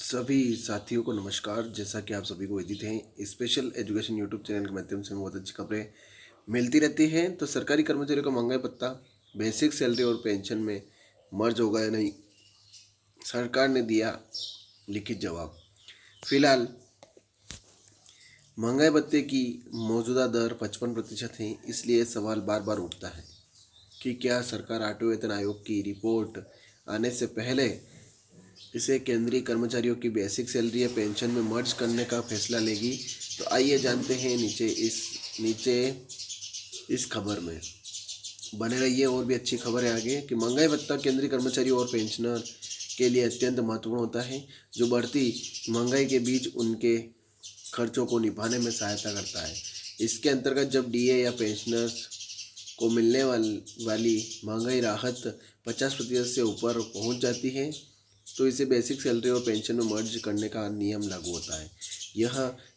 सभी साथियों को नमस्कार। जैसा कि आप सभी को विदित है, स्पेशल एजुकेशन यूट्यूब चैनल के माध्यम से बहुत अच्छी खबरें मिलती रहती हैं। तो सरकारी कर्मचारियों का महंगाई भत्ता बेसिक सैलरी और पेंशन में मर्ज होगा या नहीं, सरकार ने दिया लिखित जवाब। फिलहाल महंगाई भत्ते की मौजूदा दर 55% है। इसलिए सवाल बार बार उठता है कि क्या सरकार आठवें वेतन आयोग की रिपोर्ट आने से पहले इसे केंद्रीय कर्मचारियों की बेसिक सैलरी या पेंशन में मर्ज करने का फैसला लेगी। तो आइए जानते हैं नीचे इस खबर में। बने रहिए, और भी अच्छी खबर है आगे कि महंगाई भत्ता केंद्रीय कर्मचारियों और पेंशनर के लिए अत्यंत महत्वपूर्ण होता है, जो बढ़ती महंगाई के बीच उनके खर्चों को निभाने में सहायता करता है। इसके अंतर्गत जब डीए या पेंशनर्स को मिलने वाली महंगाई राहत 50% से ऊपर पहुंच जाती है, तो इसे बेसिक सैलरी और पेंशन में मर्ज करने का नियम लागू होता है। यह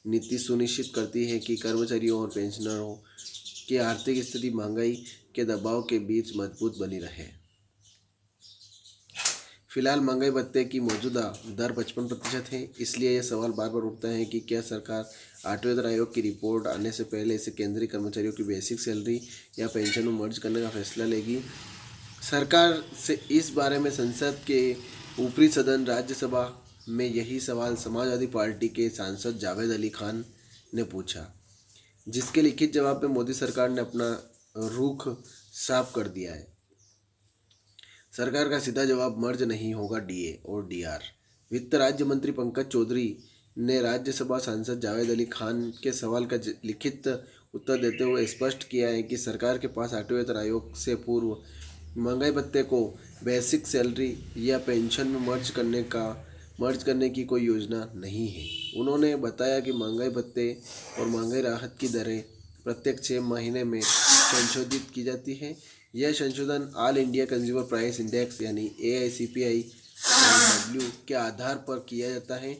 नीति सुनिश्चित करती है कि कर्मचारियों और पेंशनरों की आर्थिक स्थिति महंगाई के दबाव के बीच मजबूत बनी रहे। फिलहाल महंगाई भत्ते की मौजूदा दर 55% है। इसलिए यह सवाल बार बार उठता है कि क्या सरकार आठवें वेतन आयोग की रिपोर्ट आने से पहले इसे केंद्रीय कर्मचारियों की बेसिक सैलरी या पेंशन में मर्ज करने का फैसला लेगी। सरकार से इस बारे में संसद के ऊपरी सदन राज्यसभा में यही सवाल समाजवादी पार्टी के सांसद जावेद अली खान ने पूछा, जिसके लिखित जवाब में मोदी सरकार ने अपना रुख साफ कर दिया है। सरकार का सीधा जवाब मर्ज नहीं होगा डीए और डीआर। वित्त राज्य मंत्री पंकज चौधरी ने राज्यसभा सांसद जावेद अली खान के सवाल का लिखित उत्तर देते हुए स्पष्ट किया है कि सरकार के पास आठवें वेतन आयोग से पूर्व महंगाई भत्ते को बेसिक सैलरी या पेंशन में मर्ज करने की कोई योजना नहीं है। उन्होंने बताया कि महंगाई भत्ते और महंगाई राहत की दरें प्रत्येक 6 महीने में संशोधित की जाती है। यह संशोधन all India consumer price index यानी AICPI के आधार पर किया जाता है,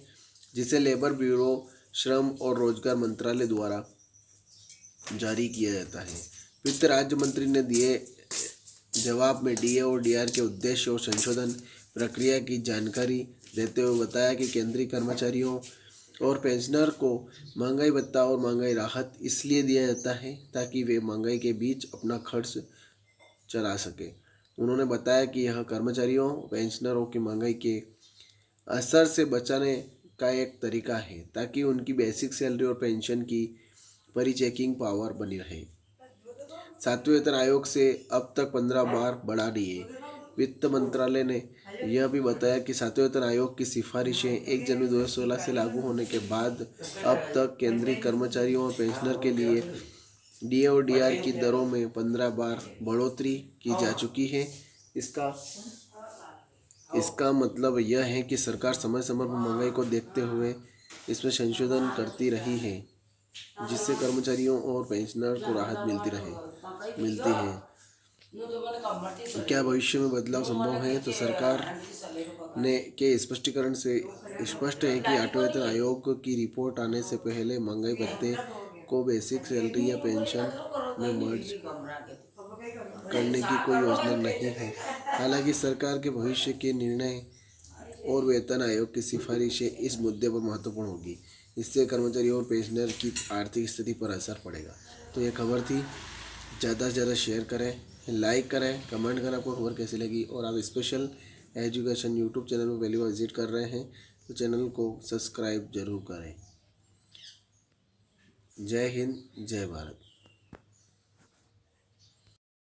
जिसे लेबर ब्यूरो, श्रम और रोजगार मंत्रालय द्वारा जारी किया जाता है। वित्त राज्य मंत्री ने दिए जवाब में डीए और डीआर के उद्देश्य और संशोधन प्रक्रिया की जानकारी देते हुए बताया कि केंद्रीय कर्मचारियों और पेंशनर को महंगाई भत्ता और महंगाई राहत इसलिए दिया जाता है ताकि वे महंगाई के बीच अपना खर्च चला सके। उन्होंने बताया कि यह कर्मचारियों पेंशनरों की महंगाई के असर से बचाने का एक तरीका है, ताकि उनकी बेसिक सैलरी और पेंशन की परिचेकिंग पावर बनी रहे। सातवें वेतन आयोग से अब तक 15 बार बढ़ा दिए। वित्त मंत्रालय ने यह भी बताया कि सातवें वेतन आयोग की सिफारिशें 1 जनवरी 2016 से लागू होने के बाद अब तक केंद्रीय कर्मचारियों और पेंशनर के लिए डीए और डीआर की दरों में 15 बार बढ़ोतरी की जा चुकी है। इसका मतलब यह है कि सरकार समय समय पर महंगाई को देखते हुए इसमें संशोधन करती रही है, जिससे कर्मचारियों और पेंशनर को राहत मिलती है। क्या भविष्य में बदलाव संभव है? तो सरकार ने के स्पष्टीकरण से स्पष्ट है कि आठवें वेतन आयोग की रिपोर्ट आने से पहले महंगाई भत्ते को बेसिक सैलरी या पेंशन में मर्ज करने की कोई योजना नहीं है। हालांकि सरकार के भविष्य के निर्णय और वेतन आयोग की सिफारिशें इस मुद्दे पर महत्वपूर्ण होगी। इससे कर्मचारियों और पेंशनर की आर्थिक स्थिति पर असर पड़ेगा। तो ये खबर थी, ज़्यादा से ज़्यादा शेयर करें, लाइक करें, कमेंट करें आपको खबर कैसी लगी। और आप स्पेशल एजुकेशन यूट्यूब चैनल में पहली बार विजिट कर रहे हैं तो चैनल को सब्सक्राइब जरूर करें। जय हिंद, जय भारत।